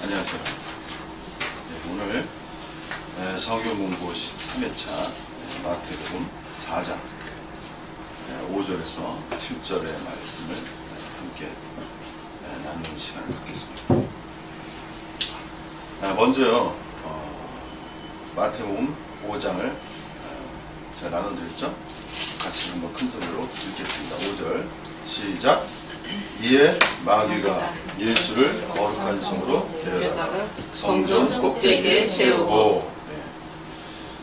안녕하세요. 네, 오늘 성경 공부 13회차 마태복음 4장 5절에서 7절의 말씀을 함께 나누는 시간을 갖겠습니다. 먼저요, 마태복음 5장을 제가 나눠드렸죠? 같이 한번 큰 소리로 읽겠습니다. 5절 시작. 이에 마귀가 예수를 거룩한 성으로 데려다가 성전 꼭대기에 세우고.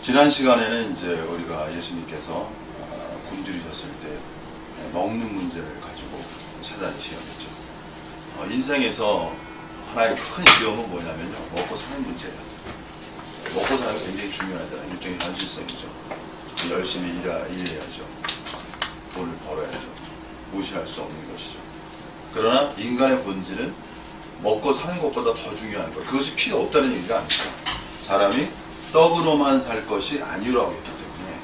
지난 시간에는 이제 우리가 예수님께서 굶주리셨을 때 먹는 문제를 가지고 찾아낸 시간이죠. 인생에서 하나의 큰 시험은 뭐냐면요, 먹고 사는 문제예요. 먹고 사는 게 굉장히 중요하잖아요. 일종의 현실성이죠. 열심히 일해야죠. 돈을 벌어야죠. 무시할 수 없는 것이죠. 그러나 인간의 본질은 먹고 사는 것보다 더 중요한 것, 그것이 필요 없다는 얘기가 아닙니다. 사람이 떡으로만 살 것이 아니라고 했기 때문에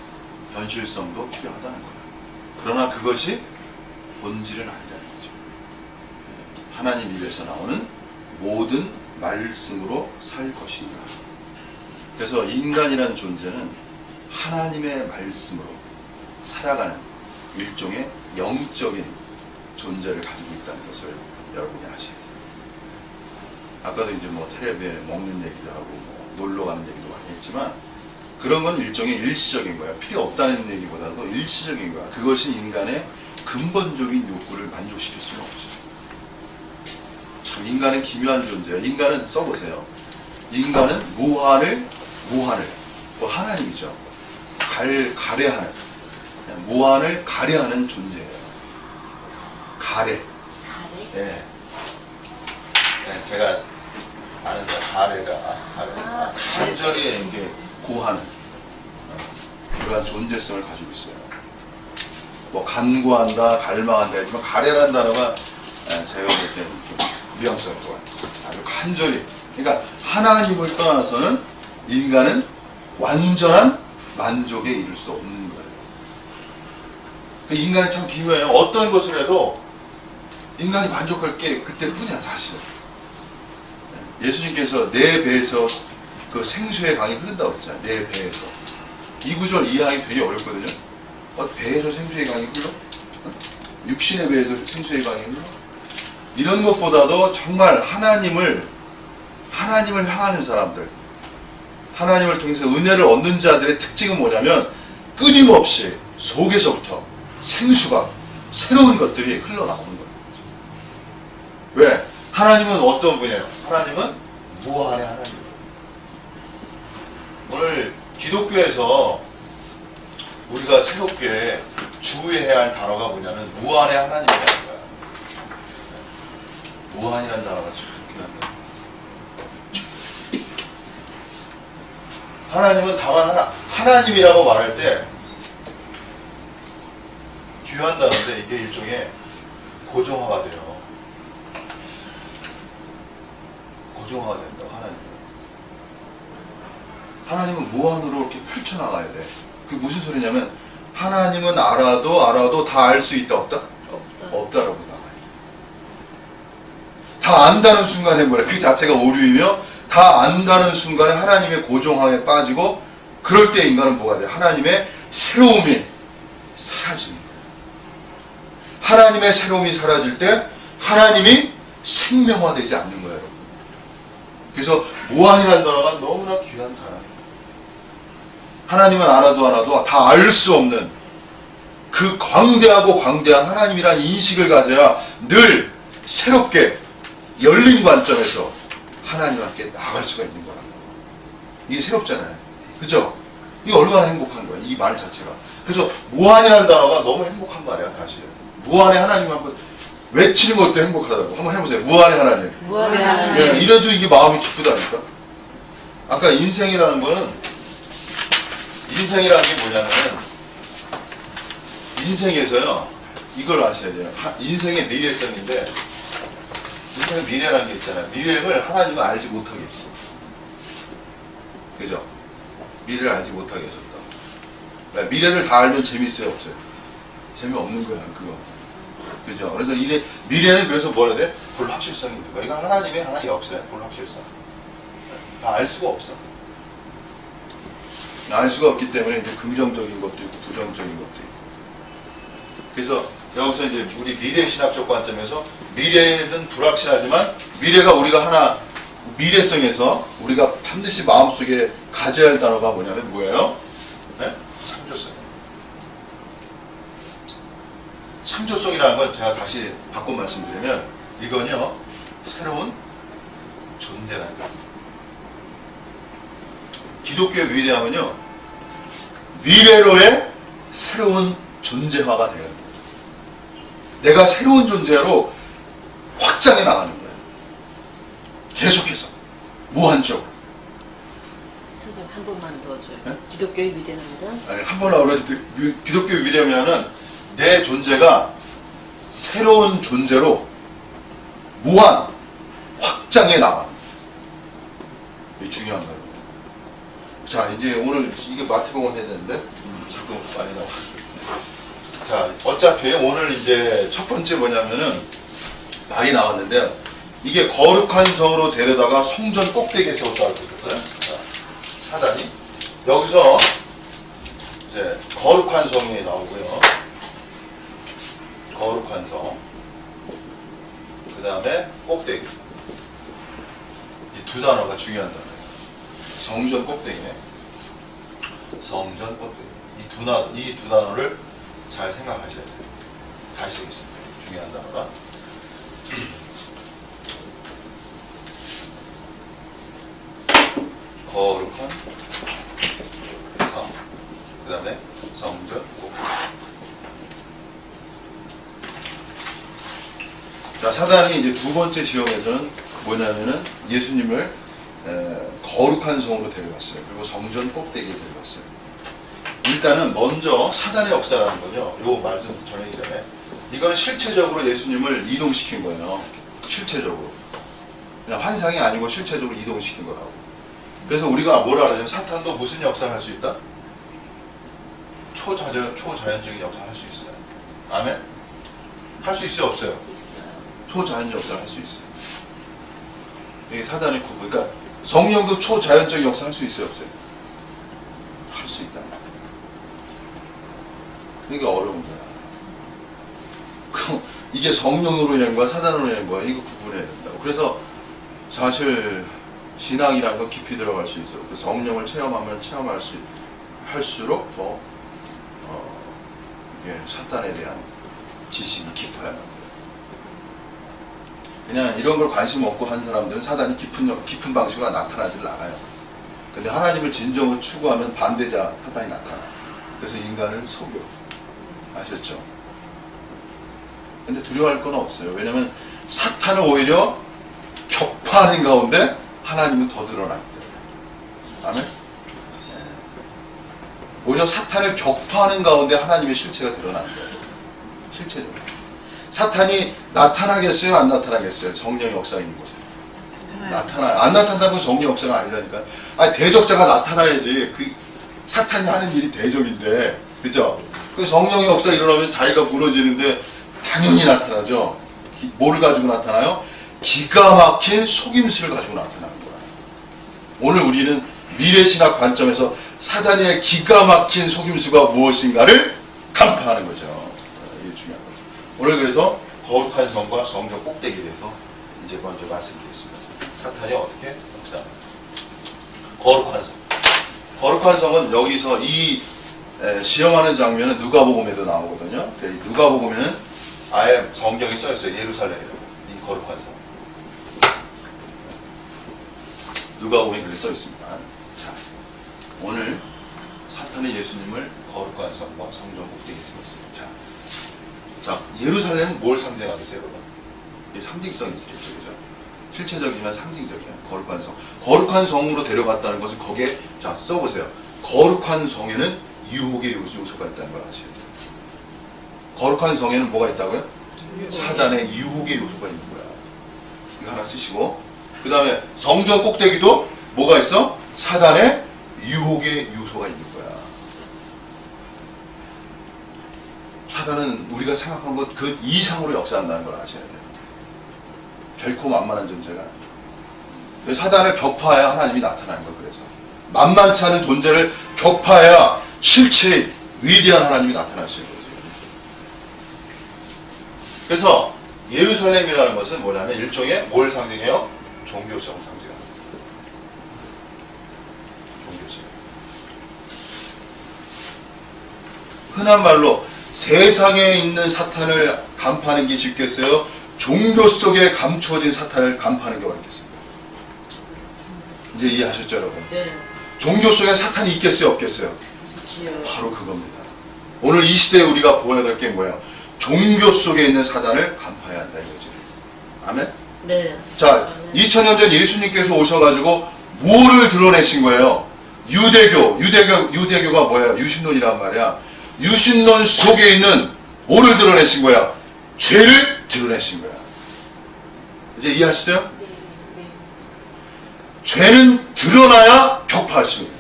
현실성도 필요하다는 거예요. 그러나 그것이 본질은 아니라는 거죠. 하나님 입에서 나오는 모든 말씀으로 살 것인가. 그래서 인간이라는 존재는 하나님의 말씀으로 살아가는 일종의 영적인 존재를 가지고 있다는 것을 여러분이 아셔야 돼요. 아까도 이제 텔레비에 먹는 얘기도 하고 놀러 가는 얘기도 많이 했지만, 그런 건 일종의 일시적인 거야. 필요 없다는 얘기보다도 일시적인 거야. 그것이 인간의 근본적인 욕구를 만족시킬 수는 없어요. 참 인간은 기묘한 존재예요. 인간은 써보세요. 인간은 무한을 하나님이죠. 가래하는, 무한을 가래하는 존재예요. 가래. 네. 네, 제가 아는 가래가 간절히 이렇게 고하는 그러한 존재성을 가지고 있어요. 간구한다, 갈망한다 하지만 가래라는 단어가 제가 볼 때 뉘앙스가 좋아요. 아주 간절히. 그러니까 하나님을 떠나서는 인간은 완전한 만족에 이를 수 없는 거예요. 인간이 참 기묘해요. 어떤 것을 해도 인간이 만족할 게 그때뿐이야, 사실은. 예수님께서 내 배에서 그 생수의 강이 흐른다고 했잖아요. 내 배에서. 이 구절 이해하기 되게 어렵거든요. 배에서 생수의 강이 흘러? 육신의 배에서 생수의 강이 흘러? 이런 것보다도 정말 하나님을 향하는 사람들, 하나님을 통해서 은혜를 얻는 자들의 특징은 뭐냐면, 끊임없이 속에서부터 생수가, 새로운 것들이 흘러나오는 거예요. 왜? 하나님은 어떤 분이에요? 하나님은 무한의 하나님. 오늘 기독교에서 우리가 새롭게 주의해야 할 단어가 뭐냐면 무한의 하나님이라는 거야. 무한이라는 단어가 참 중요한 거야. 하나님은 다만 하나님이라고 말할 때 귀한 단어인데, 이게 일종의 고정화가 돼요. 고정화가 된다. 하나님은 무한으로 이렇게 펼쳐나가야 돼. 그게 무슨 소리냐면, 하나님은 알아도 다 알 수 있다, 없다? 없다라고 나가요. 다 안다는 순간에 뭐래? 그 자체가 오류이며, 다 안다는 순간에 하나님의 고정함에 빠지고, 그럴 때 인간은 뭐가 돼? 하나님의 새로움이 사라집니다. 하나님의 새로움이 사라질 때 하나님이 생명화되지 않는 거예요, 여러분. 그래서 무한이라는 단어가 너무나 귀한 단어예요. 하나님은 알아도 다 알 수 없는 그 광대한 하나님이라는 인식을 가져야 늘 새롭게 열린 관점에서 하나님 함께 나아갈 수가 있는 거라고. 이게 새롭잖아요. 그죠? 이게 얼마나 행복한 거야, 이 말 자체가. 그래서 무한이라는 단어가 너무 행복한 말이야, 사실. 무한의 하나님 한번 외치는 것도 행복하다고. 한번 해보세요. 무한의 하나님. 무한의 하나님. 예, 이래도 이게 마음이 기쁘다니까. 아까 인생이라는 게 뭐냐면, 인생에서요, 이걸 아셔야 돼요. 인생의 미래성인데, 인생의 미래라는 게 있잖아요. 미래를 하나님은 알지 못하게 했어. 그죠? 미래를 알지 못하게 해줬다. 미래를 다 알면 재미있어요, 없어요? 재미없는 거야, 그거. 그죠? 그래서 미래는 그래서 뭐라 해야 돼? 불확실성이 있는 거야. 이거 하나님의 하나의 역사야. 불확실성. 알 수가 없어. 알 수가 없기 때문에 이제 긍정적인 것도 있고 부정적인 것도 있고. 그래서 여기서 이제 우리 미래 신학적 관점에서 미래는 불확실하지만 미래가 우리가 하나 미래성에서 우리가 반드시 마음속에 가져야 할 단어가 뭐냐면 뭐예요? 네? 창조성. 창조성이라는 건 제가 다시 바꿔 말씀드리면 이건요 새로운 존재라는 거예요. 기독교의 위대함은요 미래로의 새로운 존재화가 되어야 돼요. 내가 새로운 존재로 확장해 나가는 거예요. 계속해서 무한적으로. 선생님 한 번만 더 줘요. 네? 기독교의 위대함이란? 한 번 나오면서 기독교의 위대함이라는 내 존재가 새로운 존재로 무한 확장해 나가는 거예요. 이게 중요한 거예요. 자, 이제 오늘 이게 마태복음 해야 되는데 자꾸 많이 나와. 자, 어차피 오늘 이제 첫 번째 뭐냐면은 말이 나왔는데 이게 거룩한 성으로 데려다가 성전 꼭대기에 세웠다고 그랬거든요. 사단이 여기서 이제 거룩한 성이 나오고요. 거룩한 성. 그 다음에 꼭대기. 이 두 단어가 중요한 단어예요. 성전 꼭대기네. 성전 꼭대기. 이 두 단어를 잘 생각하셔야 돼요. 다시 쓰겠습니다. 중요한 단어가. 거룩한 성. 그 다음에 성전 꼭대기. 자, 사단이 이제 두 번째 시험에서는 뭐냐면은 예수님을 거룩한 성으로 데려갔어요. 그리고 성전 꼭대기에 데려갔어요. 일단은 먼저 사단의 역사라는 거죠. 요 말씀 전하기 전에 이거는 실체적으로 예수님을 이동시킨 거예요. 실체적으로. 그냥 환상이 아니고 실체적으로 이동시킨 거라고. 그래서 우리가 뭐라 그러냐면 사탄도 무슨 역사를 할 수 있다? 초자연적인 역사를 할 수 있어요. 아멘? 할 수 있어요? 없어요? 초자연적 역사를 할 수 있어요. 이게 사단의 구분. 그러니까 성령도 초자연적 역사를 할 수 있어요? 없어요? 할 수 있다. 이게 어려운 거야. 그럼 이게 성령으로 인한 거야, 사단으로 인한 거야. 이거 구분해야 된다고. 그래서 사실 신앙이라는 건 깊이 들어갈 수 있어요. 그 성령을 체험하면 할수록 더 이게 사단에 대한 지식이 깊어야 합니다. 그냥 이런 걸 관심 없고 하는 사람들은 사단이 깊은 방식으로 나타나질 않아요. 근데 하나님을 진정으로 추구하면 반대자 사단이 나타나. 그래서 인간을 속여. 아셨죠? 근데 두려워할 건 없어요. 왜냐면 사탄은 오히려 격파하는 가운데 하나님은 더 드러났기 때문에. 아멘? 오히려 사탄을 격파하는 가운데 하나님의 실체가 드러나는 거예요. 실체적으로. 사탄이 나타나겠어요? 안 나타나겠어요? 성령의 역사가 있는 곳에. 나타나요. 안 나타난다고 성령 역사가 아니라니까. 아니, 대적자가 나타나야지. 그 사탄이 하는 일이 대적인데, 그죠? 그 성령의 역사가 일어나면 자기가 무너지는데 당연히 나타나죠. 뭐를 가지고 나타나요? 기가 막힌 속임수를 가지고 나타나는 거야. 오늘 우리는 미래신학 관점에서 사단의 기가 막힌 속임수가 무엇인가를 간파하는 거죠. 이게 중요한 거죠. 오늘 그래서 거룩한 성과 성전 꼭대기에 대해서 이제 먼저 말씀드리겠습니다. 사탄이 어떻게 역사합니다. 거룩한 성. 거룩한 성은 여기서 이 시험하는 장면은 누가복음에도 나오거든요. 누가복음에는 아예 성경이 써있어요. 예루살렘이라고. 이 거룩한 성. 누가복음에 그렇게 써있습니다. 자, 오늘 사탄이 예수님을 거룩한 성과 성전 꼭대기에 세웠습니다. 자, 예루살렘은 뭘 상징하겠어요, 여러분? 이 상징성이 있겠죠, 그죠? 실체적이지만 상징적이에요. 거룩한 성. 거룩한 성으로 데려갔다는 것은 거기에, 자, 써보세요. 거룩한 성에는 유혹의 요소가 있다는 걸 아셔야 돼요. 거룩한 성에는 뭐가 있다고요? 사단의 유혹의 요소가 있는 거야. 이거 하나 쓰시고, 그 다음에 성전 꼭대기도 뭐가 있어? 사단의 유혹의 요소가 있는 거야. 사단은 우리가 생각한 것 그 이상으로 역사한다는 걸 아셔야 돼요. 결코 만만한 존재가 아니에요. 사단을 격파해야 하나님이 나타나는 거예요. 그래서 만만치 않은 존재를 격파해야 실체 위대한 하나님이 나타나실 거죠. 그래서 예루살렘이라는 것은 뭐냐면 일종의 뭘 상징해요? 종교성을 상징합니다. 종교성. 흔한 말로 세상에 있는 사탄을 간파하는 게 쉽겠어요? 종교 속에 감추어진 사탄을 간파하는 게 어렵겠습니다. 이제 이해하셨죠, 여러분? 네. 종교 속에 사탄이 있겠어요, 없겠어요? 그렇지요. 바로 그겁니다. 오늘 이 시대에 우리가 보아야 될 게 뭐예요? 종교 속에 있는 사단을 간파해야 한다 이거지. 아멘? 네. 자, 2000년 전 예수님께서 오셔가지고 뭐를 드러내신 거예요? 유대교가 뭐예요? 유신론이란 말이야. 유신론 속에 있는 뭐를 드러내신 거야? 죄를 드러내신 거야. 이제 이해하시죠? 네. 네. 죄는 드러나야 격파할 수 있는.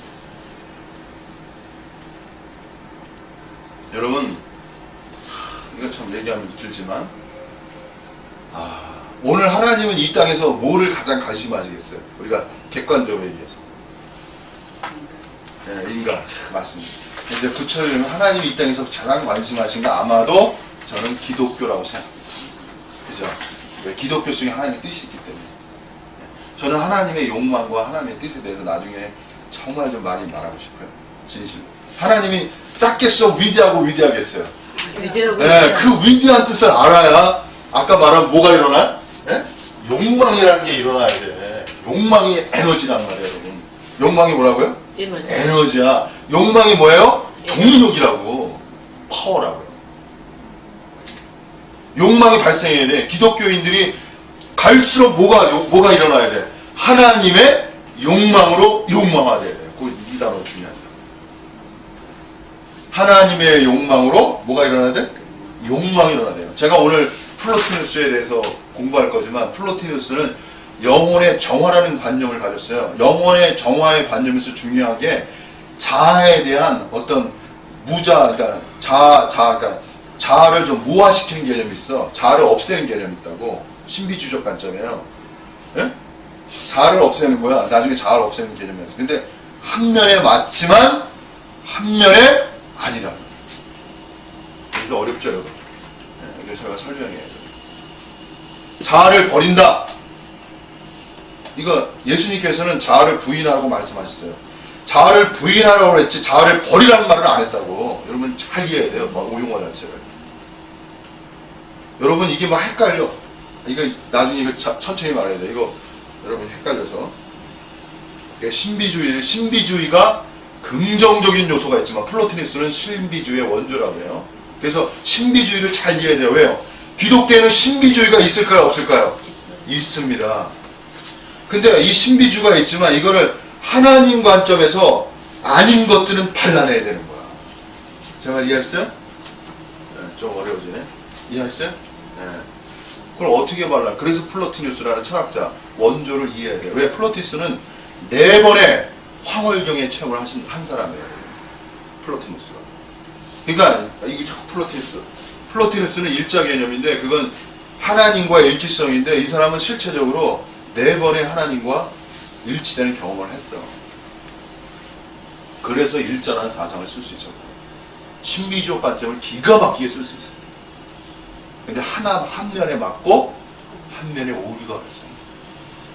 여러분, 이거 참 얘기하면 길지만, 오늘 하나님은 이 땅에서 뭐를 가장 관심하시겠어요? 우리가 객관적으로 얘기해서. 네, 인간. 맞습니다. 이제 구체적으로 하나님이 이 땅에서 가장 관심하신 거 아마도 저는 기독교라고 생각합니다. 그죠? 왜? 기독교 속에 하나님의 뜻이 있기 때문에. 저는 하나님의 욕망과 하나님의 뜻에 대해서 나중에 정말 좀 많이 말하고 싶어요. 진실로. 하나님이 작겠어? 위대하겠어요? 위대하고. 네, 그 위대한 뜻을 알아야 아까 말한 뭐가 일어나? 네? 욕망이라는 게 일어나야 돼. 욕망이 에너지란 말이에요, 여러분. 욕망이 뭐라고요? 에너지야. 욕망이 뭐예요? 동력이라고. 파워라고요. 욕망이 발생해야 돼. 기독교인들이 갈수록 뭐가 일어나야 돼? 하나님의 욕망으로 욕망화돼야 돼. 이 단어 중요합니다. 하나님의 욕망으로 뭐가 일어나야 돼? 욕망이 일어나야 돼요. 제가 오늘 플로티누스에 대해서 공부할 거지만 플로티누스는 영혼의 정화라는 관념을 가졌어요. 영혼의 정화의 관념에서 중요한 게 자아에 대한 어떤 그러니까 그러니까 자아를 좀 무화시키는 개념이 있어. 자아를 없애는 개념이 있다고. 신비주의적 관점이에요. 예? 자아를 없애는 거야. 나중에 자아를 없애는 개념이었어. 근데 한 면에 맞지만 한 면에 아니라. 이거 어렵죠, 여러분? 네, 이거 제가 설명해야 돼요. 자아를 버린다. 이거 예수님께서는 자아를 부인하라고 말씀하셨어요. 자아를 부인하라고 했지 자아를 버리라는 말을 안 했다고. 여러분 잘 이해해야 돼요. 용어 자체를. 여러분 이게 막 헷갈려. 이거 나중에 이거 천천히 말해야 돼. 이거 여러분 헷갈려서. 신비주의가 긍정적인 요소가 있지만 플로티누스는 신비주의의 원조라고 해요. 그래서 신비주의를 잘 이해해야 돼요. 왜요? 기독교에는 신비주의가 있을까요? 없을까요? 있습니다. 근데 이 신비주의가 있지만 이거를 하나님 관점에서 아닌 것들은 발라내야 되는 거야. 제 말 이해했어요? 네, 좀 어려워지네. 이해했어요? 네. 그걸 어떻게 발라? 그래서 플로티누스라는 철학자 원조를 이해해야 돼요. 왜? 플로티누스는 4번의 황홀경의 체험을 한 사람이에요. 플로티누스가. 그러니까 이게 플로티누스는 일자 개념인데 그건 하나님과의 일치성인데 이 사람은 실체적으로 4번의 하나님과 일치되는 경험을 했어. 그래서 일전한 사상을 쓸 수 있었고 신비주의 관점을 기가 막히게 쓸 수 있어요. 근데 한 면에 맞고 한 면에 오류가 발생해요.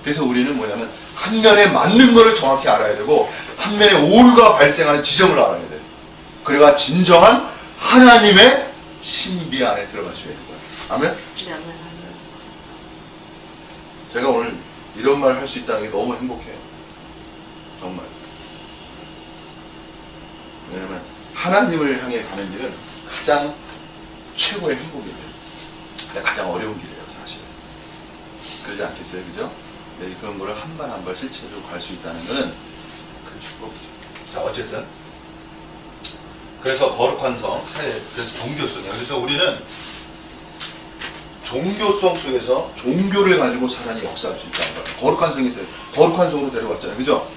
그래서 우리는 뭐냐면 한 면에 맞는 거를 정확히 알아야 되고 한 면에 오류가 발생하는 지점을 알아야 돼요. 그래야 진정한 하나님의 신비 안에 들어갈 수 있는 거예요. 아멘? 네, 아멘. 제가 오늘 이런 말을 할 수 있다는 게 너무 행복해요. 정말. 왜냐면 하나님을 향해 가는 길은 가장 최고의 행복이에요. 가장 어려운 길이에요, 사실. 그러지 않겠어요, 그죠? 네, 그런 거를 한 발 한 발 실체적으로 갈 수 있다는 것은 큰 축복이죠. 자, 어쨌든 그래서 거룩한 성, 그래서 종교성이에요. 그래서 우리는 종교성 속에서 종교를 가지고 사단이 역사할 수 있다는 거예요. 거룩한 성으로 데려갔잖아요. 그죠?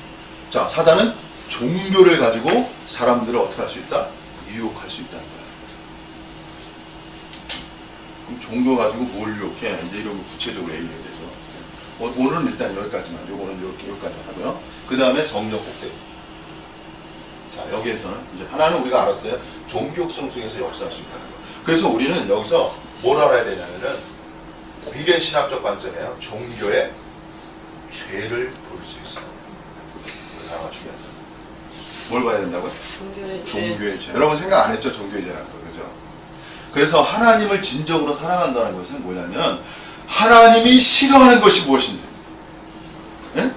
자, 사단은 종교를 가지고 사람들을 어떻게 할 수 있다? 유혹할 수 있다는 거예요. 그럼 종교 가지고 뭘 이렇게 이제 이런 거 구체적으로 얘기해야 되죠. 오늘은 일단 여기까지만, 요거는 이렇게 여기까지만 하고요. 그 다음에 성경 꼭대기. 자, 여기에서는 이제 하나는 우리가 알았어요. 종교성 속에서 역사할 수 있다는 거. 그래서 우리는 여기서 뭘 알아야 되냐면은 미래 신학적 관점에요. 종교의 죄를 볼 수 있어요. 그 하나가 중요하다. 뭘 봐야 된다고요? 종교의 죄. 종교의 죄. 여러분 생각 안 했죠? 종교의 죄라는 거. 그죠? 그래서 하나님을 진정으로 사랑한다는 것은 뭐냐면 하나님이 싫어하는 것이 무엇인지, 예?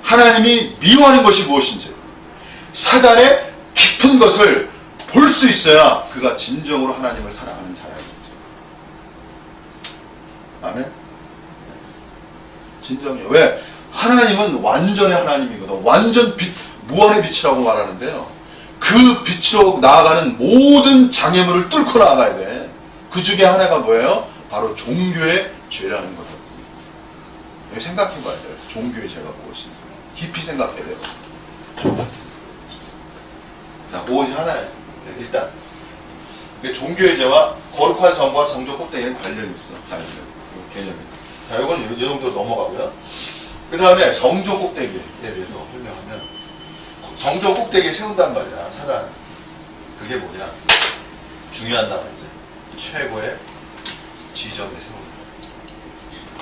하나님이 미워하는 것이 무엇인지, 사단의 깊은 것을 볼 수 있어야 그가 진정으로 하나님을 사랑하는 자라는 거죠. 아멘? 진정이에요. 왜? 하나님은 완전의 하나님이거든. 완전 빛, 무한의 빛이라고 말하는데요. 그 빛으로 나아가는 모든 장애물을 뚫고 나아가야 돼. 그 중에 하나가 뭐예요? 바로 종교의 죄라는 거다. 생각해 봐야 돼요. 종교의 죄가 무엇인지. 깊이 생각해야 돼요. 자, 그것이 하나예요. 일단. 종교의 죄와 거룩한 성과 성적 꼭대기는 관련이 있어. 자, 개념이. 자, 이건 이 정도로 넘어가고요. 그 다음에 성적 꼭대기에 대해서 설명하면, 성적 꼭대기에 세운단 말이야, 사단은. 그게 뭐냐? 중요한 단어 있어요. 최고의 지점에 세운다.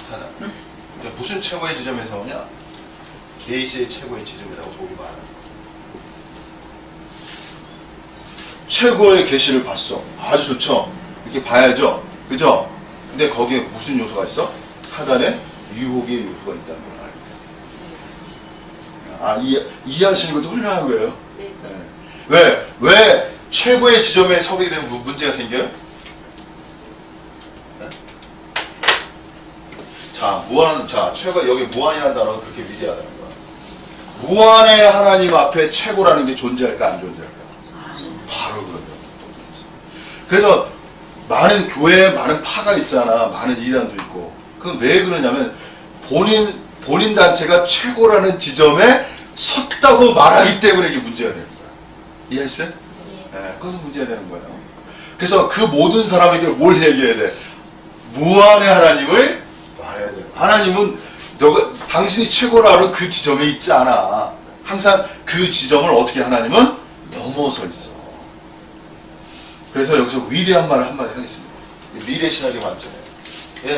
사단. 무슨 최고의 지점에 세우냐? 계시의 최고의 지점이라고 소위 말합니다. 최고의 계시를 봤어. 아주 좋죠? 이렇게 봐야죠? 그죠? 근데 거기에 무슨 요소가 있어? 사단의 유혹의 요소가 있다는 걸 알아야 돼요. 이해하시는 것도 훌륭한 거예요. 네. 네. 왜 최고의 지점에 서게 되면 문제가 생겨요? 네? 최고, 여기 무한이라는 단어가 그렇게 위대하다는 거야. 무한의 하나님 앞에 최고라는 게 존재할까, 안 존재할까? 바로 그런 거예요. 그래서 많은 교회에 많은 파가 있잖아. 많은 이단도 있고. 그건 왜 그러냐면 본인 단체가 최고라는 지점에 섰다고 말하기 때문에 이게 문제가 되는 거야. 이해했어요? 네, 그것은 문제가 되는 거예요. 그래서 그 모든 사람에게 뭘 얘기해야 돼? 무한의 하나님을 말해야 돼요. 하나님은 당신이 최고라는 그 지점에 있지 않아. 항상 그 지점을 어떻게 하나님은 넘어서 있어. 그래서 여기서 위대한 말을 한마디 하겠습니다. 미래신학의 관점이에요.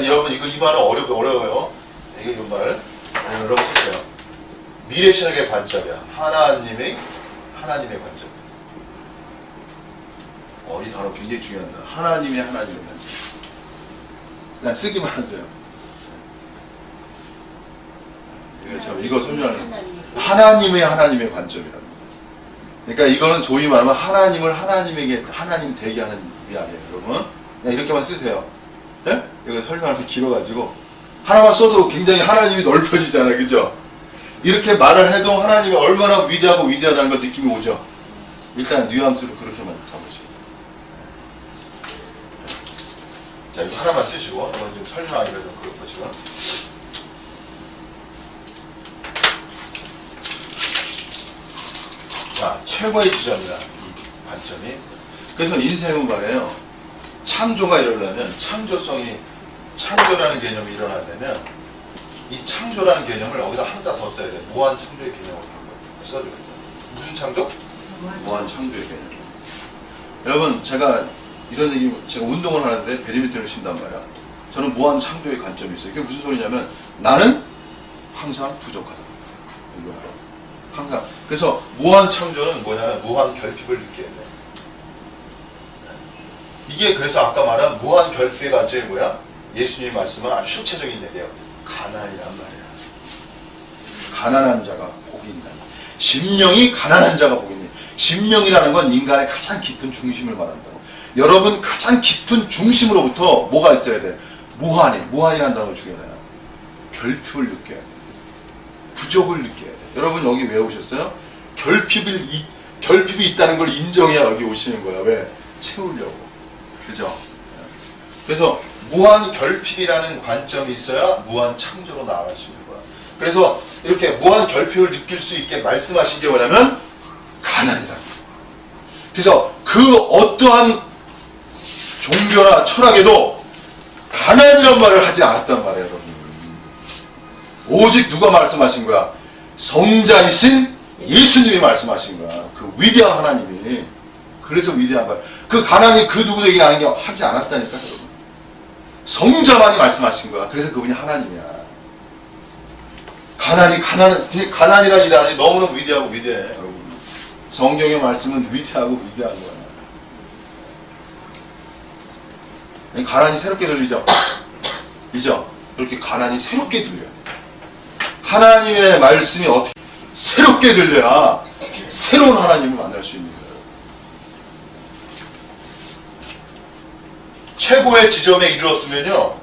여러분 이 말은 어려워요. 이 말 여러분 쓰세요. 미래신학의 관점이야. 하나님의 관점. 이 단어 굉장히 중요하다. 하나님의 관점. 그냥 쓰기만 하세요. 이거 설명하는 하나님의 관점이라는. 그러니까 이거는 소위 말하면 하나님을 하나님 되게 하는 이야기예요, 여러분. 그냥 이렇게만 쓰세요. 네? 이거 설명하면 길어가지고 하나만 써도 굉장히 하나님이 넓혀지잖아요, 그죠? 이렇게 말을 해도 하나님이 얼마나 위대하고 위대하다는 걸 느낌이 오죠. 일단 뉘앙스로 그렇게만 잡으시고. 자, 이거 하나만 쓰시고 이건 지금 설명하기가 좀 그렇고 지금. 자, 최고의 지점이다. 이 관점이. 그래서 인생은 말이에요. 창조가 일어나면 창조라는 개념이 일어나려면 이 창조라는 개념을 여기다 하나 더 써야 돼. 무한 창조의 개념을 써줘야죠. 무슨 창조? 무한 창조의 개념. 여러분, 제가 운동을 하는데 배드민턴을 친단 말이야. 저는 무한 창조의 관점이 있어요. 이게 무슨 소리냐면 나는 항상 부족하다. 이거예요. 항상. 그래서 무한 창조는 뭐냐면 무한 결핍을 느껴야 돼. 이게 그래서 아까 말한 무한 결핍의 관점이 뭐야? 예수님이 말씀은 아주 실체적인 얘기예요. 가난이란 말이야. 가난한 자가 복이 있다. 심령이 가난한 자가 복이 있다. 심령이라는 건 인간의 가장 깊은 중심을 말한다고. 여러분 가장 깊은 중심으로부터 뭐가 있어야 돼? 무한이라는 단어가 중요해요. 결핍을 느껴야 돼. 부족을 느껴야 돼. 여러분 여기 왜 오셨어요? 결핍이 있다는 걸 인정해야 여기 오시는 거야. 왜? 채우려고. 그죠? 그래서 무한 결핍이라는 관점이 있어야 무한 창조로 나아갈 수 있는 거야. 그래서 이렇게 무한 결핍을 느낄 수 있게 말씀하신 게 뭐냐면 가난이라는 거야. 그래서 그 어떠한 종교나 철학에도 가난이란 말을 하지 않았단 말이에요, 여러분. 오직 누가 말씀하신 거야? 성자이신 예수님이 말씀하신 거야. 그 위대한 하나님이. 그래서 위대한 거야. 그 가난이 그 누구에게 하지 않았다니까, 여러분. 성자만이 말씀하신 거야. 그래서 그분이 하나님이야. 가난이란 이 단어이 너무나 위대하고 위대해, 여러분. 성경의 말씀은 위대하고 위대한 거야. 가난이 새롭게 들리죠? 그죠? 그렇게 가난이 새롭게 들려야 돼. 하나님의 말씀이 어떻게 새롭게 들려야 새로운 하나님을 만날 수 있는 거예요. 최고의 지점에 이르렀으면요,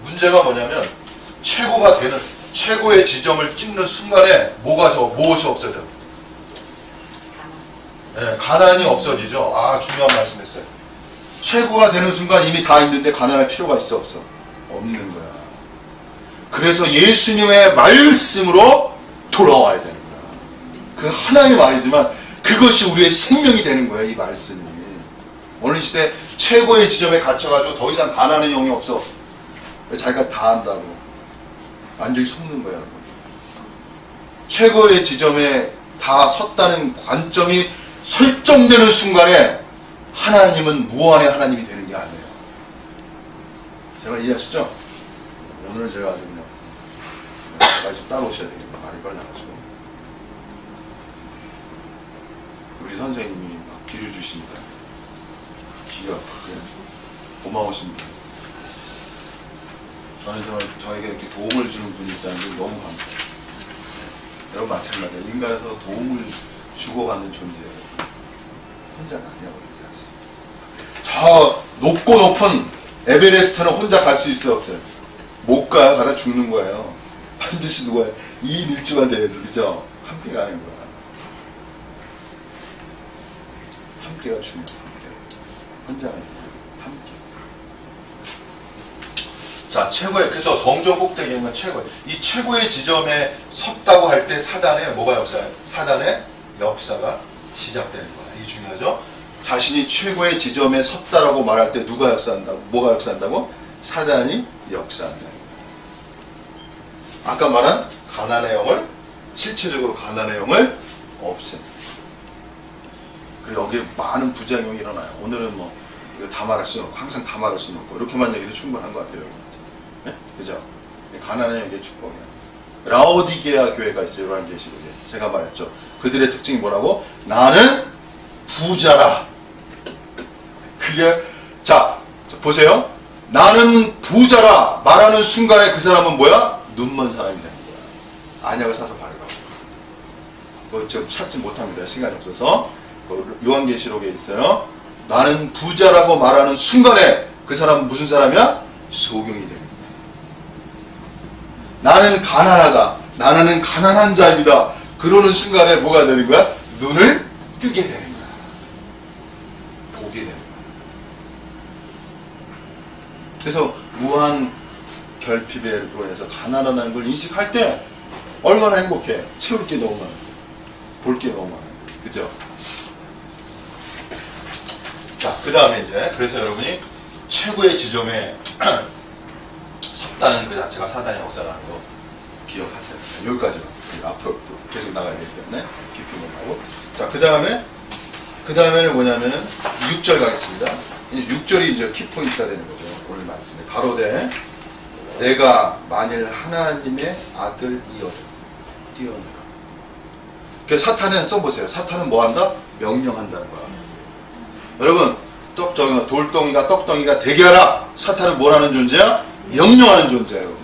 문제가 뭐냐면 최고가 되는 최고의 지점을 찍는 순간에 무엇이 없어져? 네, 가난이 없어지죠. 아, 중요한 말씀했어요. 최고가 되는 순간 이미 다 있는데 가난할 필요가 있어 없어? 없는 거야. 그래서 예수님의 말씀으로 돌아와야 되는 거야. 그 하나의 말이지만 그것이 우리의 생명이 되는 거야, 이 말씀이. 오늘 시대 최고의 지점에 갇혀가지고 더 이상 가난의 영이 없어. 자기가 다 한다고 완전히 속는 거야, 여러분. 최고의 지점에 다 섰다는 관점이 설정되는 순간에 하나님은 무한의 하나님이 되는 게 아니에요. 제가 이해하시죠? 오늘은 제가 아주 그냥 좀 따라오셔야 되겠네요. 말이 빨라가지고. 우리 선생님이 막 길을 주십니다. 기가 막히게 고마우신 분. 저는 정말 저에게 이렇게 도움을 주는 분이 있다는 게 너무 감사해요. 여러분 마찬가지예요. 인간에서 도움을 주고받는 존재예요. 혼자가 아니야, 우리 사실. 저 높고 높은 에베레스트는 혼자 갈 수 있어요, 없어요? 못 가요. 가다 죽는 거예요. 반드시 누가 2인 1주가 돼야지, 그죠? 함께 가는 거야. 함께가 중요해, 함께. 혼자가 아니고 함께. 자, 그래서 성전 꼭대기에 있는 이 최고의 지점에 섰다고 할 때 사단의 사단의 역사가 시작되는 거야. 이게 중요하죠? 자신이 최고의 지점에 섰다라고 말할 때 누가 역사한다고? 뭐가 역사한다고? 사단이 역사한다. 아까 말한 가난의 영을, 실체적으로 가난의 영을 없앱니다. 그리고 여기에 많은 부작용이 일어나요. 오늘은 뭐 이거 다 말할 수는 없고, 항상 다 말할 수는 없고, 이렇게만 얘기도 충분한 것 같아요, 여러분. 네? 그죠? 가난의 영의 축복이야. 라오디게아 교회가 있어요, 요한계시록에. 제가 말했죠. 그들의 특징이 뭐라고? 나는 부자라. 그게, 자, 보세요. 나는 부자라 말하는 순간에 그 사람은 뭐야? 눈먼 사람이 되는 거야. 안약을 사서 바르라고. 그거 지금 찾지 못합니다. 시간이 없어서. 요한계시록에 있어요. 나는 부자라고 말하는 순간에 그 사람은 무슨 사람이야? 소경이 되는 거야. 나는 가난하다. 나는 가난한 자입니다. 그러는 순간에 뭐가 되는 거야? 눈을 뜨게 되는 거야. 보게 되는 거야. 그래서 무한 결핍으로 인해서 가난하다는 걸 인식할 때 얼마나 행복해. 채울 게 너무 많아. 볼 게 너무 많아. 그죠? 자, 그 다음에 이제 그래서 여러분이 최고의 지점에 섰다는 그 자체가 사단의 역사라는 거 기억하세요. 여기까지만. 앞으로 또 계속 나가야 되기 때문에 깊이 넘어가고. 자, 그 다음에는 뭐냐면은 6절 가겠습니다. 6절이 이제 키포인트가 되는 거죠. 오늘 말씀에. 가로되 내가 만일 하나님의 아들이어도 뛰어내라. 그 사탄은 써보세요. 사탄은 뭐 한다? 명령한다는 거야. 여러분, 돌덩이가 떡덩이가 되게 하라. 사탄은 뭘 하는 존재야? 명령하는 존재예요.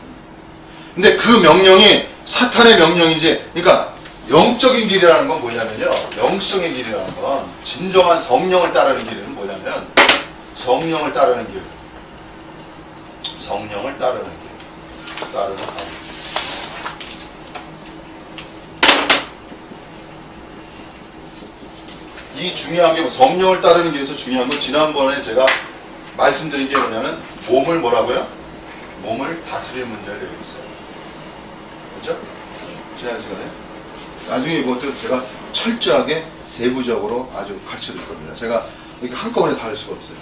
근데 그 명령이 사탄의 명령이지. 그러니까 영적인 길이라는 건 뭐냐면요. 영성의 길이라는 건 진정한 성령을 따르는 길은 뭐냐면 성령을 따르는 길. 성령을 따르는 길. 따르는 길. 이 중요한 게 성령을 따르는 길에서 중요한 건 지난번에 제가 말씀드린 게 뭐냐면 몸을 뭐라고요? 몸을 다스릴 문제를 얘기했어요. 그렇죠? 지난 시간에. 나중에 이것도 제가 철저하게 세부적으로 아주 가르쳐드릴 겁니다. 제가 이렇게 한꺼번에 다 할 수가 없어요.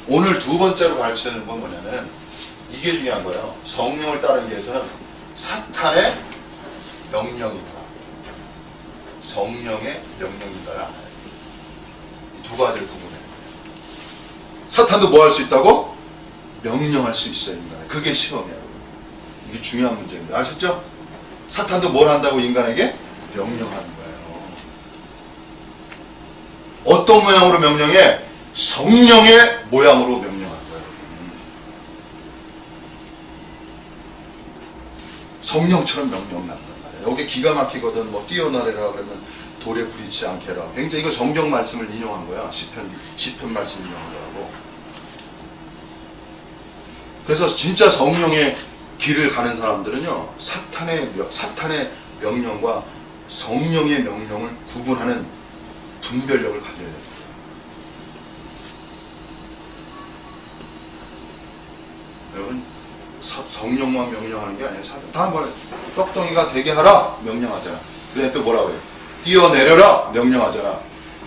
오늘 두 번째로 가르치는 건 뭐냐면 이게 중요한 거예요. 성령을 따르는 길에서는 사탄의 명령이 있다. 성령의 명령이 있다. 이 두 가지를 구분해. 사탄도 뭐 할 수 있다고? 명령할 수 있어요, 인간에. 그게 시험이에요. 이게 중요한 문제입니다. 아셨죠? 사탄도 뭘 한다고 인간에게? 명령하는 거예요. 어떤 모양으로 명령해? 성령의 모양으로 명령하는 거예요. 성령처럼 명령난단 말이에요. 여기 기가 막히거든. 뭐 뛰어나래라 그러면 돌에 부딪히지 않게 해라. 굉장히 이거 성경 말씀을 인용한 거야. 시편 말씀 인용한 거라고. 그래서 진짜 성령의 길을 가는 사람들은요, 사탄의 명령과 성령의 명령을 구분하는 분별력을 가져야 돼요. 여러분, 성령만 명령하는 게 아니에요. 다 한번 떡덩이가 되게 하라 명령하잖아. 그다음에 또 뭐라고 해요? 뛰어내려라 명령하잖아.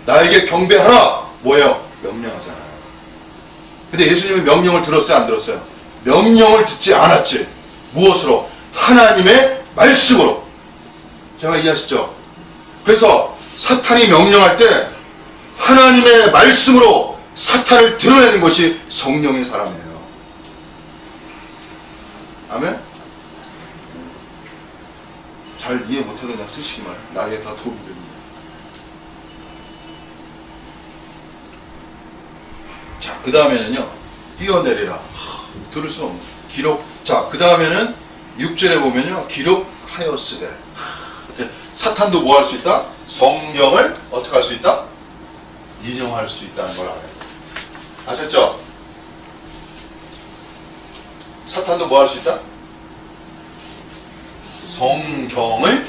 나에게 경배하라 뭐예요? 명령하잖아요. 근데 예수님은 명령을 들었어요? 안 들었어요? 명령을 듣지 않았지. 무엇으로? 하나님의 말씀으로. 제가 이해하시죠? 그래서 사탄이 명령할 때 하나님의 말씀으로 사탄을 드러내는 것이 성령의 사람이에요. 아멘? 잘 이해 못해도 그냥 쓰시기만 해요. 나에게 다 도움이 됩니다. 자, 그 다음에는요, 뛰어내리라. 들을 수 없는 기록. 자, 그 다음에는 6절에 보면요, 기록하였으되. 사탄도 뭐 할 수 있다? 성경을 어떻게 할 수 있다? 인용할 수 있다는 걸 알아요. 아셨죠? 사탄도 뭐 할 수 있다? 성경을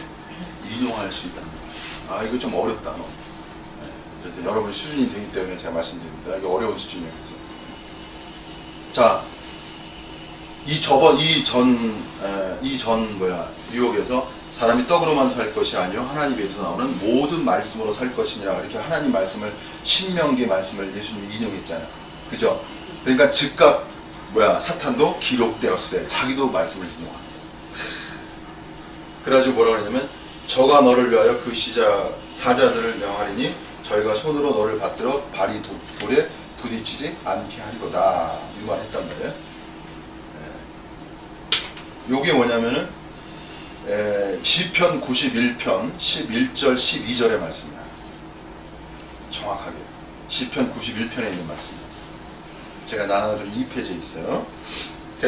인용할 수 있다는 거예요. 아, 이거 좀 어렵다. 네. 여러분 수준이 되기 때문에 제가 말씀드립니다. 이거 어려운 수준이에요. 자, 유혹에서 사람이 떡으로만 살 것이 아니요 하나님에서 나오는 모든 말씀으로 살 것이니라. 이렇게 하나님 말씀을 신명기 말씀을 예수님이 인용했잖아요. 그죠? 그러니까 즉각 사탄도 기록되었을 때 자기도 말씀을 인용합니다. 그래가지고 뭐라고 하냐면 저가 너를 위하여 그 사자들을 명하리니 저희가 손으로 너를 받들어 발이 돌에 부딪히지 않게 하리로다. 이 말 했단 말이에요. 요게 뭐냐면은 시편 91편 11절 12절의 말씀이야. 정확하게 시편 91편에 있는 말씀이야. 제가 나눠드린 2페이지에 있어요.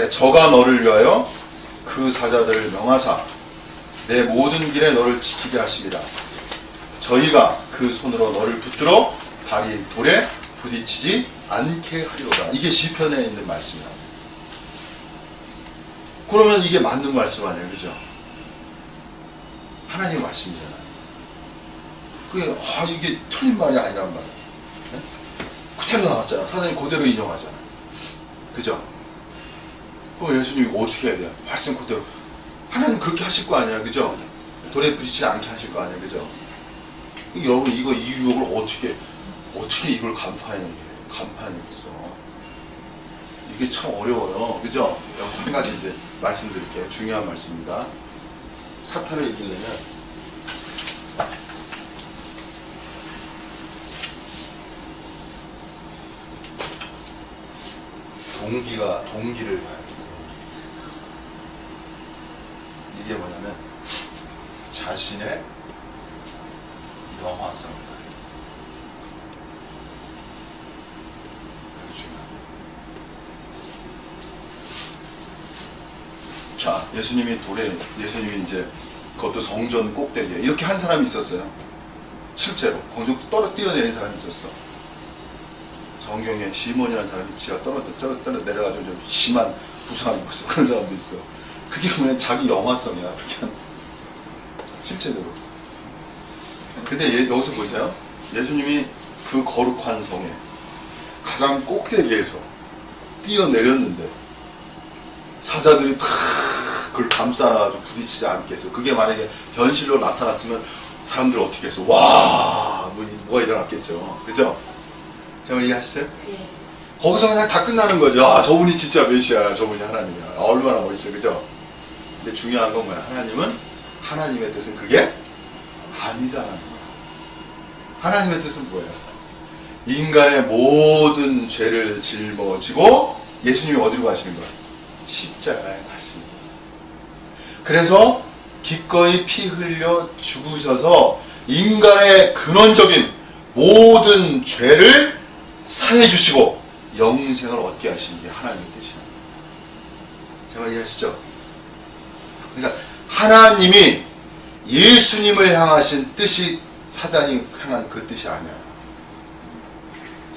저가 너를 위하여 그 사자들을 명하사 내 모든 길에 너를 지키게 하시리라. 저희가 그 손으로 너를 붙들어 발이 돌에 부딪히지 않게 하리로다. 이게 시편에 있는 말씀이다. 그러면 이게 맞는 말씀 아니에요, 그죠? 하나님의 말씀이잖아요. 이게 틀린 말이 아니란 말이에요. 네? 그대로 나왔잖아. 사단이 그대로 인용하잖아. 그죠? 예수님이 이거 어떻게 해야 돼요? 말씀 그대로. 하나님 그렇게 하실 거 아니야, 그죠? 돌에 부딪히지 않게 하실 거 아니야, 그죠? 여러분, 이 유혹을 어떻게 이걸 간파해내겠어? 이게 참 어려워요, 그죠? 여기 한 가지 이제 말씀드릴게요. 중요한 말씀입니다. 사탄을 이기려면 동기를 봐야 돼요. 이게 뭐냐면 자신의 영화성입니다. 그게 중요합니다. 자, 예수님이 이제 그것도 성전 꼭대기에 이렇게 한 사람이 있었어요. 실제로 거기서 뛰어내린 사람이 있었어. 성경에 시몬이라는 사람이 지가 떨어 내려가지고 좀 심한 부상을 입었어. 그런 사람도 있어. 그게 뭐냐, 자기 영화성이야. 실제로. 근데 여기서 보세요. 예수님이 그 거룩한 성에 가장 꼭대기에서 뛰어내렸는데 사자들이 탁 그걸 감싸놔가지고 부딪히지 않게 해서, 그게 만약에 현실로 나타났으면 사람들 어떻게 했어? 와, 뭐가 일어났겠죠. 그죠? 제가 이해하시죠? 예. 거기서 그냥 다 끝나는 거죠. 아, 저분이 진짜 메시아야. 저분이 하나님이야. 아, 얼마나 멋있어요. 그죠? 근데 중요한 건 뭐야? 하나님의 뜻은 그게 아니다라는 거야. 하나님의 뜻은 뭐예요? 인간의 모든 죄를 짊어지고 예수님이 어디로 가시는 거야? 십자가에 가시는 거야. 그래서 기꺼이 피 흘려 죽으셔서 인간의 근원적인 모든 죄를 사해 주시고 영생을 얻게 하시는 게 하나님의 뜻이에요. 제가 이해하시죠? 그러니까 하나님이 예수님을 향하신 뜻이 사단이 향한 그 뜻이 아니야.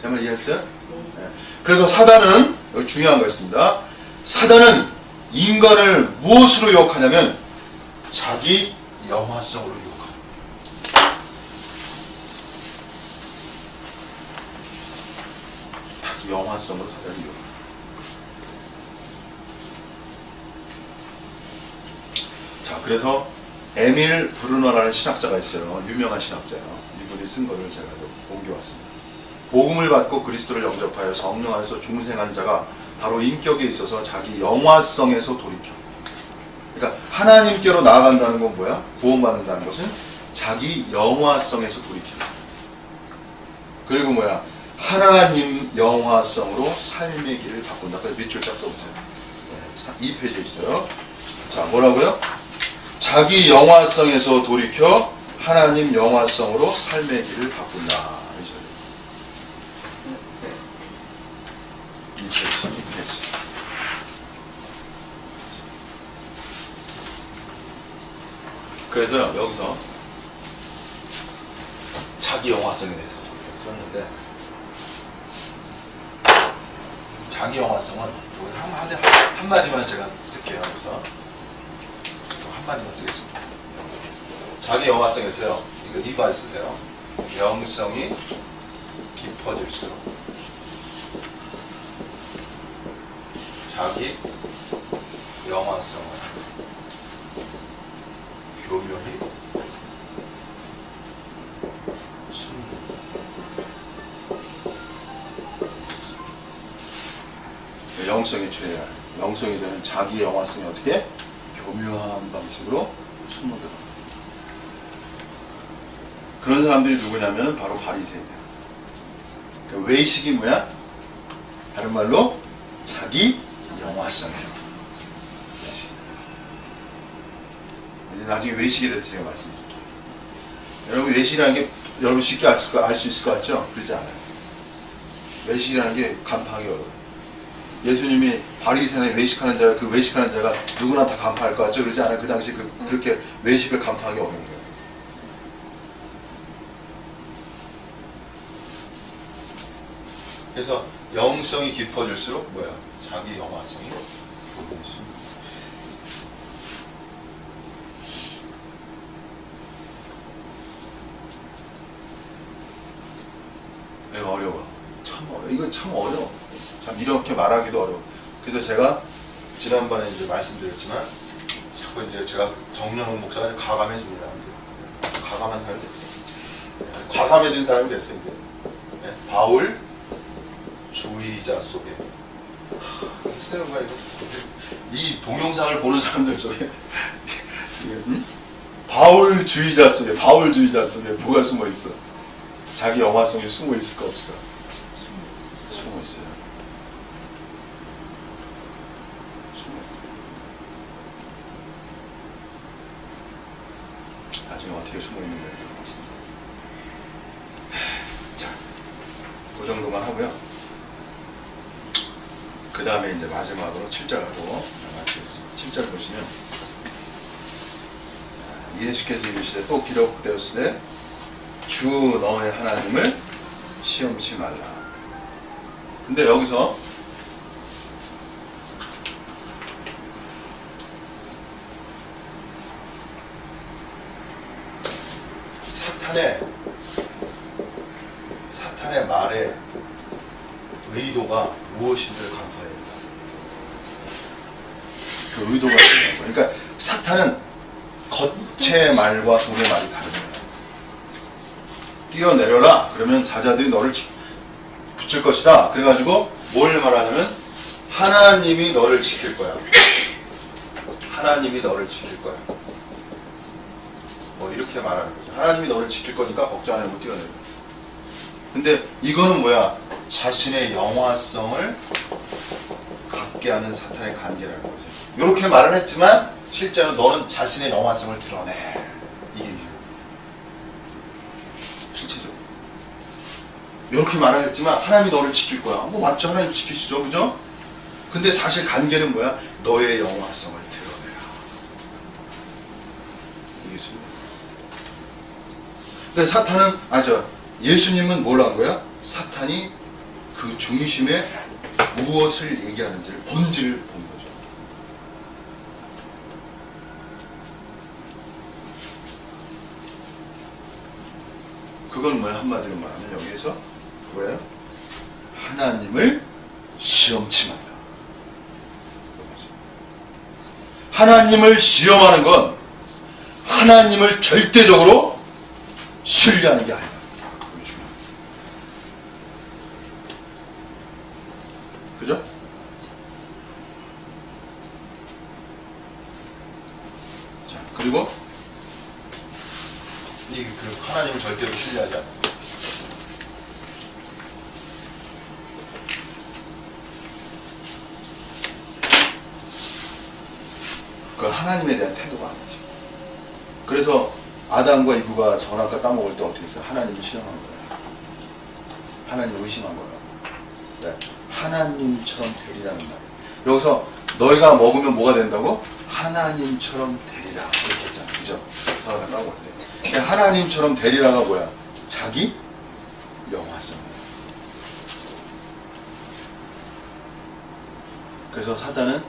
제가 이해했어요? 네. 그래서 사단은, 여기 중요한 거 있습니다. 사단은 인간을 무엇으로 유혹하냐면 자기 영화성으로 유혹합니다. 자기 영화성으로 사단이 유혹합니다. 자, 그래서 에밀 브루너라는 신학자가 있어요. 유명한 신학자예요. 이분이 쓴 거를 제가 옮겨왔습니다. 복음을 받고 그리스도를 영접하여 성령 안에서 중생한 자가 바로 인격에 있어서 자기 영화성에서 돌이켜. 그러니까 하나님께로 나아간다는 건 뭐야? 구원받는다는 것은 자기 영화성에서 돌이킨다. 그리고 뭐야? 하나님 영화성으로 삶의 길을 바꾼다. 그래서 밑줄 쫙 써보세요. 네, 2페이지에 있어요. 자, 뭐라고요? 자기 영화성에서 돌이켜 하나님 영화성으로 삶의 길을 바꾼다. 2페이지. 그래서 여기서 자기 영화성에 대해서 썼는데, 자기 영화성은 한마디만 제가 쓸게요. 그래서 한마디만 쓰겠습니다. 자기 영화성에서요, 이거 이발 쓰세요. 영성이 깊어질수록 자기 영화성은 교묘히 숨는다. 영성이 죄야. 영성이 되는 자기 영화성이 어떻게? 교묘한 방식으로 숨어들어. 그런 사람들이 누구냐면 바로 바리새인이야. 그 외식이 뭐야? 다른 말로 자기 영화성이에요. 나중에 외식에 대해서 제가 말씀드릴게요. 여러분, 외식이라는 게 여러분 쉽게 알 수 있을 것 같죠? 그러지 않아요. 외식이라는 게 간파하기 어려워요. 예수님이 바리새인에 외식하는 자가, 그 외식하는 자가 누구나 다 간파할 것 같죠? 그러지 않아요. 그 당시 그렇게 외식을 간파하기 어려운 거예요. 그래서 영성이 깊어질수록 뭐야? 자기 영화성이 높아집니다. 이거 어려워. 참 어려워. 이거 참 어려워. 참 이렇게 말하기도 어려워. 그래서 제가 지난번에 이제 말씀드렸지만 자꾸 이제 제가 정연홍 목사가 가감해 줍니다. 가감한 사람이 됐어요. 과감해진 사람이 됐어요. 이제. 네. 바울 주의자 속에. 글쎄요, 이거 이 동영상을 보는 사람들 속에 바울 주의자 속에 뭐가 숨어 있어? 자기 영화성이 숨어 있을까 없을까? 숨어 있어요. 숨어. 나중에 어떻게 숨어 있는지 알겠습니다. 자, 그 정도만 하고요. 그 다음에 이제 마지막으로 7절하고 마치겠습니다. 7절 보시면, 예수께서 이르시되 또 기록되었으되 주 너의 하나님을 시험치 말라. 근데 여기서 사탄의 말의 의도가 무엇인지를 간파해야 된다. 그 의도가 중요한 거예요. 그러니까 사탄은 겉의 말과 속의 말이 다릅니다. 뛰어내려라. 그러면 사자들이 너를 붙일 것이다. 그래가지고 뭘 말하냐면 하나님이 너를 지킬 거야. 하나님이 너를 지킬 거야. 뭐 이렇게 말하는 거죠. 하나님이 너를 지킬 거니까 걱정 안 하고 뛰어내려. 근데 이거는 뭐야? 자신의 영화성을 갖게 하는 사탄의 관계라는 거죠. 이렇게 말을 했지만 실제로 너는 자신의 영화성을 드러내. 이게 이유. 실체적으로. 이렇게 말을 했지만 하나님이 너를 지킬 거야. 뭐 맞죠? 하나님 지키시죠. 그죠? 근데 사실 관계는 뭐야? 너의 영화성을 드러내라. 이게 순간. 근데 사탄은, 예수님은 뭘 한 거야? 사탄이 그 중심에 무엇을 얘기하는지를, 본질을 본 거죠. 그건 뭐야? 한마디로 말하면 여기에서 뭐예요? 하나님을 시험치만다. 하나님을 시험하는 건 하나님을 절대적으로 신뢰하는 게 아니야. 그게 중요해. 그죠? 자, 그리고 하나님을 절대로 신뢰하지 않아. 그건 하나님에 대한 태도가 아니지. 그래서 아담과 이브가 선악과 따먹을 때 어떻게 했어요? 하나님을 시험한 거야. 하나님을 의심한 거야. 네. 하나님처럼 되리라는 말이에요. 여기서 너희가 먹으면 뭐가 된다고? 하나님처럼 되리라. 이렇게 했잖아. 그죠? 선악과 따먹을 때. 근데 하나님처럼 되리라가 뭐야? 자기 영화성. 그래서 사단은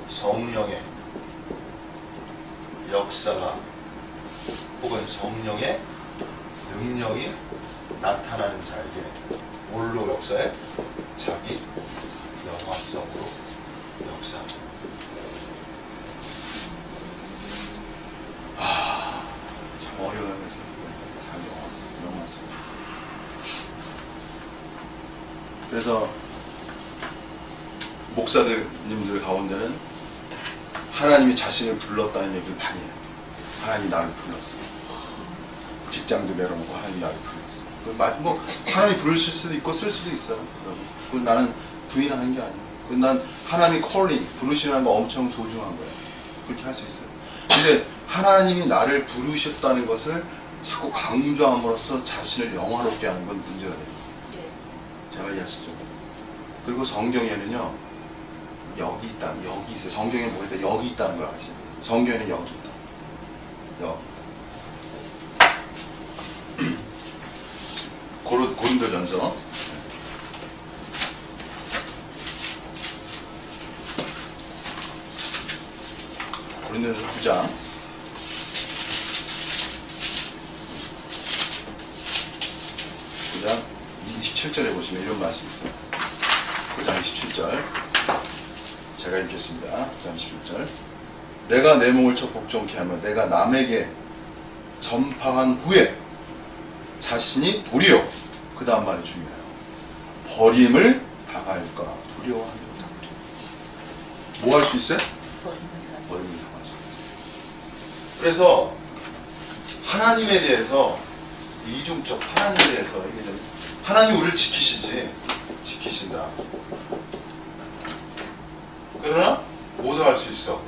성령의 역사가 혹은 성령의 능력이 나타나는 자에게 뭘로 역사해? 자기 영화성으로 역사합니다. 참 어려운 거죠. 자기 영화성. 그래서 목사님들 가운데는 하나님이 자신을 불렀다는 얘기를 많이 해요. 하나님이 나를 불렀어. 직장도 내려놓고 하나님이 나를 불렀어. 뭐 하나님이 부르실 수도 있고 쓸 수도 있어요. 그건 나는 부인하는 게 아니에요. 그건 난 하나님이 콜링, 부르시는 거 엄청 소중한 거예요. 그렇게 할 수 있어요. 근데 하나님이 나를 부르셨다는 것을 자꾸 강조함으로써 자신을 영화롭게 하는 건 문제가 돼요. 제가 이해하시죠? 그리고 성경에는요, 여기 있어요. 성경에 뭐가 있다? 여기 있다는 걸 아시죠? 성경에는 여기 있다. 여기. 고린도전서. 고린도전서 9장. 9장 27절에 보시면 이런 말씀이 있어요. 9장 27절. 제가 읽겠습니다. 9장 27절. 내가 내 몸을 쳐 복종케 하며 내가 남에게 전파한 후에 자신이 도리어, 그 다음 말이 중요해요. 버림을 당할까 두려워하노라. 뭐 할 수 있어요? 버림을 당할 수 있어요. 그래서 하나님에 대해서 이중적, 하나님에 대해서 하나님 우리를 지키신다. 그러나 뭐도 할 수 있어.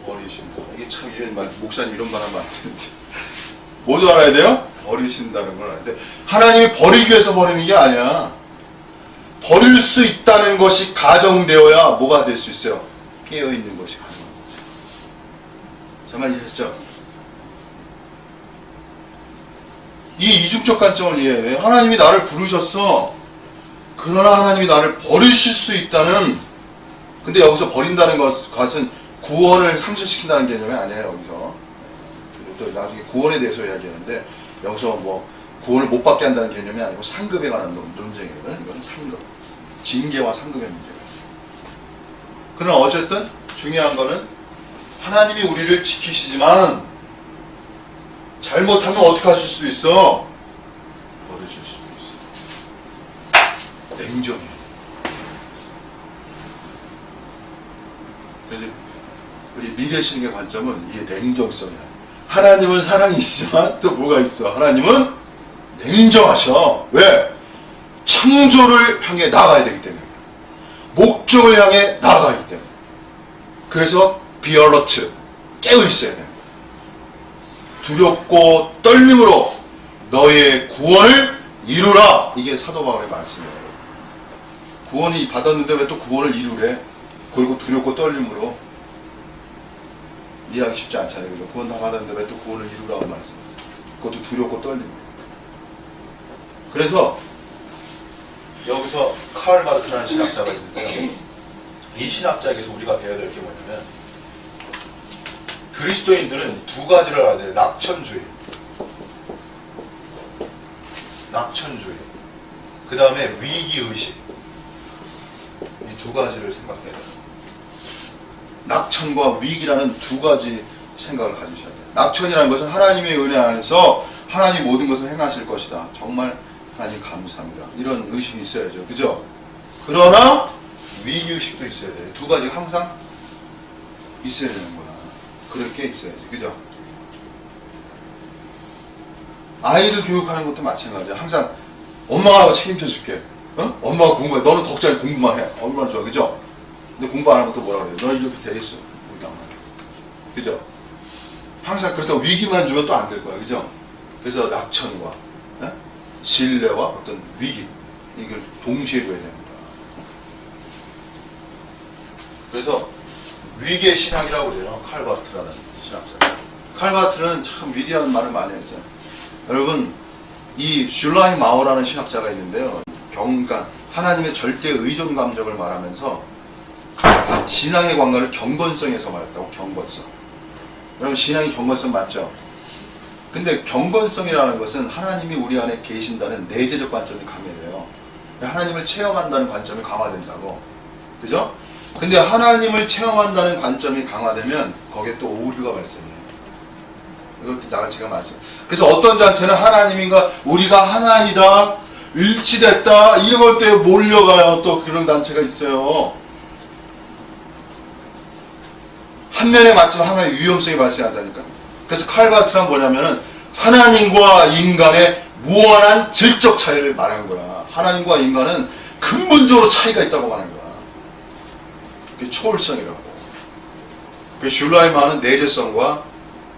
버리신다. 이게 참 이런 말, 목사님 이런 말 하면 안 되는데. 뭐도 알아야 돼요? 버리신다는 걸 알아야 돼. 하나님이 버리기 위해서 버리는 게 아니야. 버릴 수 있다는 것이 가정되어야 뭐가 될 수 있어요? 깨어있는 것이 가능한 거죠. 정말 이해하셨죠? 이 이중적 관점을 이해해. 하나님이 나를 부르셨어. 그러나 하나님이 나를 버리실 수 있다는, 근데 여기서 버린다는 것은 구원을 상실시킨다는 개념이 아니에요. 여기서 또 나중에 구원에 대해서 이야기하는데, 여기서 뭐 구원을 못 받게 한다는 개념이 아니고 상급에 관한 논쟁이거든. 이건 상급, 징계와 상급의 문제가 있어요. 그러나 어쨌든 중요한 거는 하나님이 우리를 지키시지만 잘못하면 어떻게 하실 수 있어? 버리실 수도 있어. 냉정해요. 그래서 우리 미래신의 관점은 이 냉정성이야. 하나님은 사랑이시지만 또 뭐가 있어? 하나님은 냉정하셔. 왜? 창조를 향해 나아가야 되기 때문에. 목적을 향해 나아가기 때문에. 그래서 be alert, 깨어 있어야 됩니다. 두렵고 떨림으로 너의 구원을 이루라. 이게 사도 바울의 말씀이에요. 구원이 받았는데 왜 또 구원을 이루래? 그리고 두렵고 떨림으로. 이해하기 쉽지 않잖아요. 그죠? 구원 다 받았는데 왜 또 구원을 이루라고 말씀했어요. 그것도 두렵고 떨림으로. 그래서 여기서 카를 바르트라는 신학자가 있는데요. 이 신학자에게서 우리가 배워야 될 게 뭐냐면, 그리스도인들은 두 가지를 알아야 돼요. 낙천주의, 그 다음에 위기의식. 이 두 가지를 생각해야 돼요. 낙천과 위기라는 두 가지 생각을 가지셔야 돼요. 낙천이라는 것은 하나님의 은혜 안에서 하나님 모든 것을 행하실 것이다. 정말 하나님 감사합니다. 이런 의식이 있어야죠. 그죠? 그러나 위기의식도 있어야 돼요. 두 가지가 항상 있어야 되는구나. 그렇게 있어야지. 그죠? 아이들 교육하는 것도 마찬가지야. 항상 엄마가 책임져 줄게. 어? 엄마가 공부해. 너는 덕자에 공부만 해. 얼마나 좋아. 그죠? 근데 공부 안 하면 또 뭐라 그래요? 너 이렇게 되겠어. 그죠? 항상 그렇다고 위기만 주면 또 안 될 거야. 그죠? 그래서 낙천과 신뢰와 어떤 위기, 이걸 동시에 줘야 되는 거야. 그래서 위기의 신학이라고 그래요. 칼 바르트라는 신학자. 칼 바르트는 참 위대한 말을 많이 했어요. 여러분, 이 슐라임 마오라는 신학자가 있는데요. 그러니까 하나님의 절대 의존 감정을 말하면서 신앙의 관계를 경건성에서 말했다고. 경건성. 여러분, 신앙이 경건성 맞죠? 근데 경건성이라는 것은 하나님이 우리 안에 계신다는 내재적 관점이 강해져요. 하나님을 체험한다는 관점이 강화된다고. 그죠? 근데 하나님을 체험한다는 관점이 강화되면 거기에 또 오류가 발생해요. 이것도 나를 제가 말씀. 그래서 어떤 자한테는 하나님인가 우리가 하나이다, 일치됐다, 이런 때 몰려가요. 또 그런 단체가 있어요. 한 면에 맞지만 하나의 위험성이 발생한다니까. 그래서 칼바트란 뭐냐면은 하나님과 인간의 무한한 질적 차이를 말한 거야. 하나님과 인간은 근본적으로 차이가 있다고 말한 거야. 그게 초월성이라고. 그 슐라이마는 내재성과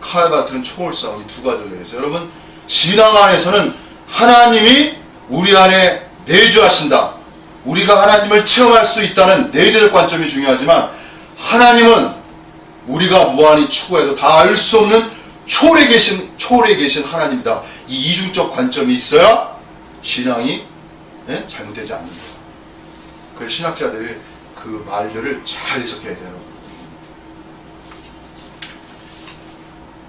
칼바트는 초월성, 이 두 가지를 얘기해서 여러분, 신앙 안에서는 하나님이 우리 안에 내주하신다. 우리가 하나님을 체험할 수 있다는 내재적 관점이 중요하지만, 하나님은 우리가 무한히 추구해도 다 알 수 없는 초월에 계신 하나님이다. 이 이중적 관점이 있어야 신앙이 잘못되지 않는 거야. 그래서 신학자들이 그 말들을 잘 해석해야 돼요.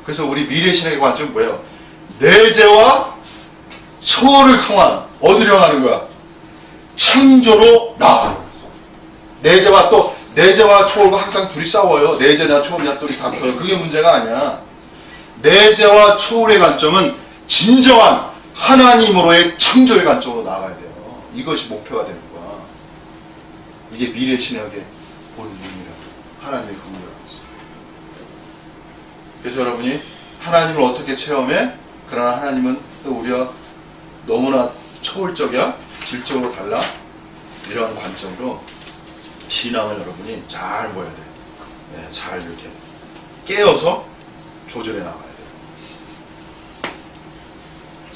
그래서 우리 미래 신학의 관점은 뭐예요? 내재와 초월을 통한 어디로 향하는 거야? 창조로 나아가는 거야. 내재와 초월과 항상 둘이 싸워요. 내재나 초월이나 둘이 다퉈요. 그게 문제가 아니야. 내재와 초월의 관점은 진정한 하나님으로의 창조의 관점으로 나아가야 돼요. 이것이 목표가 되는 거야. 이게 미래 신학의 본문이라고. 하나님의 긍휼이라고 했어요. 그래서 여러분이 하나님을 어떻게 체험해? 그러나 하나님은 또 우리와 너무나 초월적이야? 질적으로 달라? 이러한 관점으로 신앙을 여러분이 잘 보여야 돼. 네, 잘 이렇게 깨어서 조절해 나가야 돼요.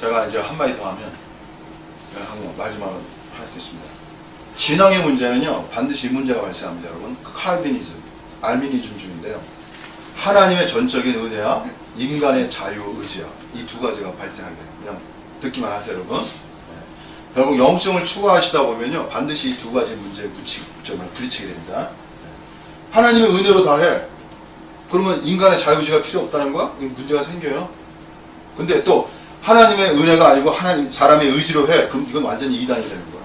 제가 이제 한마디 더 하면 마지막으로 하겠습니다. 신앙의 문제는요, 반드시 이 문제가 발생합니다, 여러분. 칼비니즘, 알미니즘 중인데요. 하나님의 전적인 은혜와 인간의 자유의지야. 이 두 가지가 발생하게 돼요. 그냥 듣기만 하세요, 여러분. 네. 결국 영성을 추구하시다 보면요, 반드시 이 두 가지 문제에 부딪히게 됩니다. 네. 하나님의 은혜로 다 해. 그러면 인간의 자유의지가 필요 없다는 거야? 문제가 생겨요. 근데 또 하나님의 은혜가 아니고 사람의 의지로 해. 그럼 이건 완전히 이단이 되는 거야.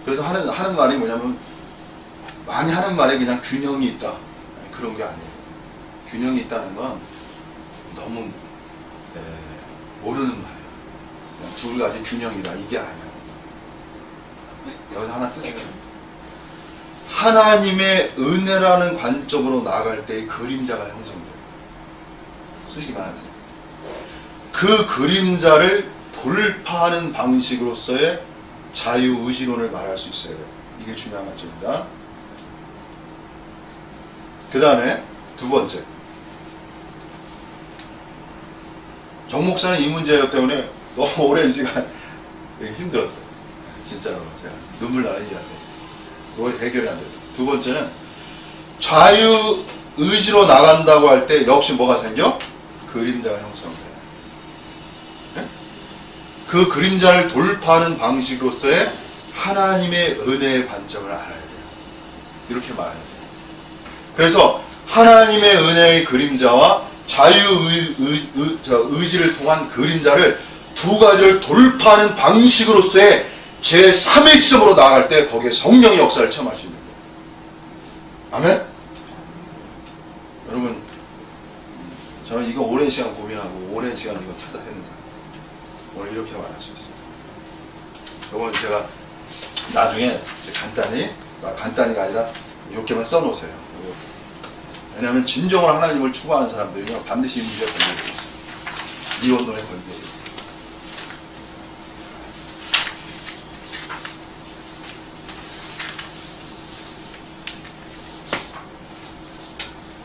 그래서 하는 말이 뭐냐면, 많이 하는 말에 그냥 균형이 있다. 그런 게 아니에요. 균형이 있다는 건 너무 모르는 말이에요. 두 가지 균형이다. 이게 아니야. 여기서 하나 쓰세요. 하나님의 은혜라는 관점으로 나아갈 때의 그림자가 형성돼요. 쓰시기만 하세요. 그 그림자를 돌파하는 방식으로서의 자유의지론을 말할 수 있어야 돼요. 이게 중요한 관점입니다. 그 다음에 두 번째. 정 목사는 이 문제 때문에 너무 오랜 시간 힘들었어요. 진짜로 제가 눈물 나는 일인데 이거 해결이 안 돼요. 두 번째는 자유의지로 나간다고 할 때 역시 뭐가 생겨? 그림자가 형성돼요. 네? 그 그림자를 돌파하는 방식으로서의 하나님의 은혜의 관점을 알아야 돼요. 이렇게 말해야 돼요. 그래서 하나님의 은혜의 그림자와 자유의지를 통한 그림자를 두 가지를 돌파하는 방식으로서의 제3의 지점으로 나아갈 때 거기에 성령의 역사를 체험할 수 있는 거예요. 아멘? 여러분, 저는 이거 오랜 시간 고민하고 오랜 시간 이거 찾아 했는데 오늘 이렇게 말할 수 있어요. 이건 제가 나중에 간단히가 아니라 이렇게만 써놓으세요. 왜냐하면 진정으로 하나님을 추구하는 사람들이요 반드시 이 문제에 걸려져 있어요. 이 원론에 걸려져 있어요.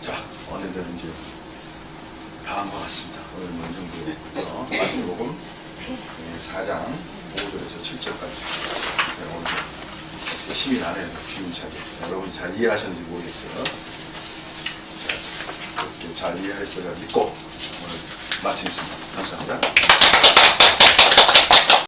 자, 오늘은 이제 다 한 것 같습니다. 오늘 이 정도에서 마태복음 4장 5절에서 7절까지 오늘 힘이 나네요. 비운차게 여러분이 잘 이해하셨는지 모르겠어요. 자, 이렇게 잘 이해했어요. 믿고 오늘 마치겠습니다. 감사합니다.